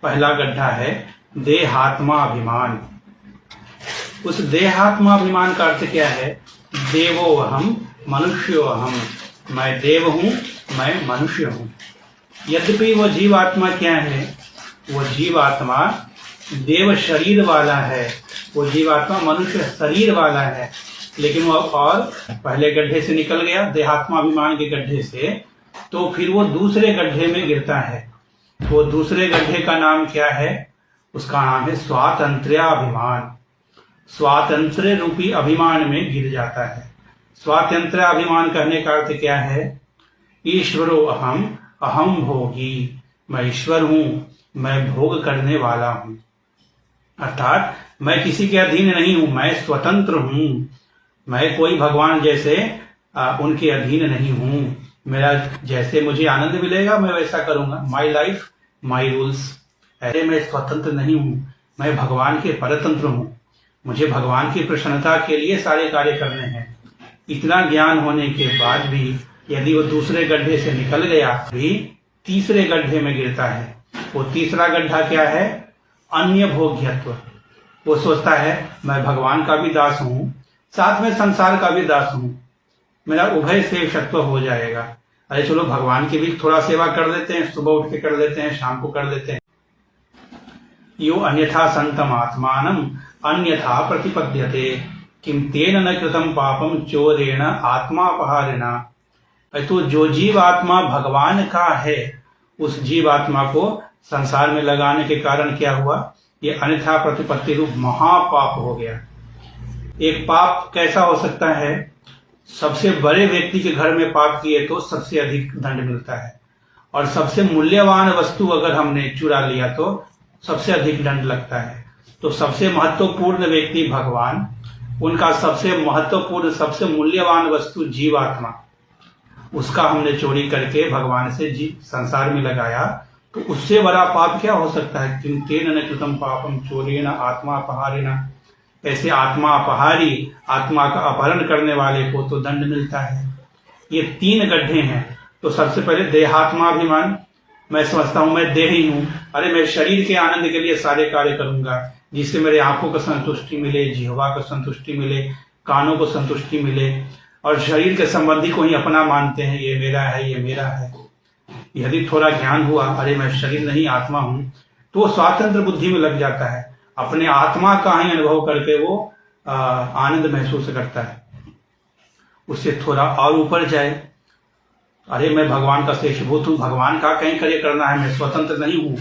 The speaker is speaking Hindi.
पहला गड्ढा है देहात्मा अभिमान। उस देहात्मा अभिमान का अर्थ क्या है? देवो अहम मनुष्यो अहम, मैं देव हूं, मैं मनुष्य हूं। यद्यपि वो जीवात्मा क्या है? वो जीवात्मा देव शरीर वाला है, वो जीवात्मा मनुष्य शरीर वाला है, लेकिन वो और पहले गड्ढे से निकल गया, देहात्मा अभिमान के गड्ढे से, तो फिर वो दूसरे गड्ढे में गिरता है। वो दूसरे गड्ढे का नाम क्या है? उसका नाम है स्वातंत्र्याभिमान। स्वातंत्र्य रूपी अभिमान में गिर जाता है। स्वातंत्र्याभिमान कहने का अर्थ क्या है? ईश्वरो अहम, अहम भोगी, मैं ईश्वर हूं, मैं भोग करने वाला हूं। अर्थात मैं किसी के अधीन नहीं हूं, मैं स्वतंत्र हूं, मैं कोई भगवान जैसे उनके अधीन नहीं हूं। मेरा जैसे मुझे आनंद मिलेगा मैं वैसा करूंगा, माई लाइफ माई रूल्स। ऐसे मैं स्वतंत्र नहीं हूं, मैं भगवान के परतंत्र हूं, मुझे भगवान की प्रसन्नता के लिए सारे कार्य करने हैं। इतना ज्ञान होने के बाद भी यदि वो दूसरे गड्ढे से निकल गया भी तीसरे गड्ढे में गिरता है। वो तीसरा गड्ढा क्या है? अन्य भोग्यत्व। वो सोचता है मैं भगवान का भी दास हूं, साथ में संसार का भी दास हूं, मेरा उभय सेवकत्व हो जाएगा। अरे चलो भगवान की भी थोड़ा सेवा कर लेते हैं, सुबह उठ के कर लेते हैं, शाम को कर लेते हैं। यो अन्यथा संतम आत्मानम अन्यथा प्रतिपद्यते किम तेन न कृतम पापम चोरेण आत्मापहारेण। तो जो जीव आत्मा भगवान का है, उस जीव आत्मा को संसार में लगाने के कारण क्या हुआ? ये अन्यथा प्रतिपत्ति रूप महापाप हो गया। एक पाप कैसा हो सकता है? सबसे बड़े व्यक्ति के घर में पाप किए तो सबसे अधिक दंड मिलता है, और सबसे मूल्यवान वस्तु अगर हमने चुरा लिया तो सबसे अधिक दंड लगता है। तो सबसे महत्वपूर्ण व्यक्ति भगवान, उनका सबसे महत्वपूर्ण सबसे मूल्यवान वस्तु जीवात्मा, उसका हमने चोरी करके भगवान से संसार में लगाया, तो उससे बड़ा पाप क्या हो सकता है? किम तेन न कृतम पापम चोरेण आत्मापहारेण। ऐसे आत्मा अपहारी, आत्मा का अपहरण करने वाले को तो दंड मिलता है। ये तीन गड्ढे हैं। तो सबसे पहले देहात्माभिमान, मैं समझता हूं मैं देह ही हूं, अरे मैं शरीर के आनंद के लिए सारे कार्य करूंगा, जिससे मेरे आंखों को संतुष्टि मिले, जिह्वा को संतुष्टि मिले, कानों को संतुष्टि मिले, और शरीर के संबंधी को ही अपना मानते हैं, ये मेरा है, ये मेरा है। यदि थोड़ा ज्ञान हुआ, अरे मैं शरीर नहीं आत्मा हूं, तो स्वातंत्र बुद्धि में लग जाता है, अपने आत्मा का ही अनुभव करके वो आनंद महसूस करता है। उससे थोड़ा और ऊपर जाए, अरे मैं भगवान का शेषभूत हूं, भगवान का कहीं कार्य करना है, मैं स्वतंत्र नहीं हूं,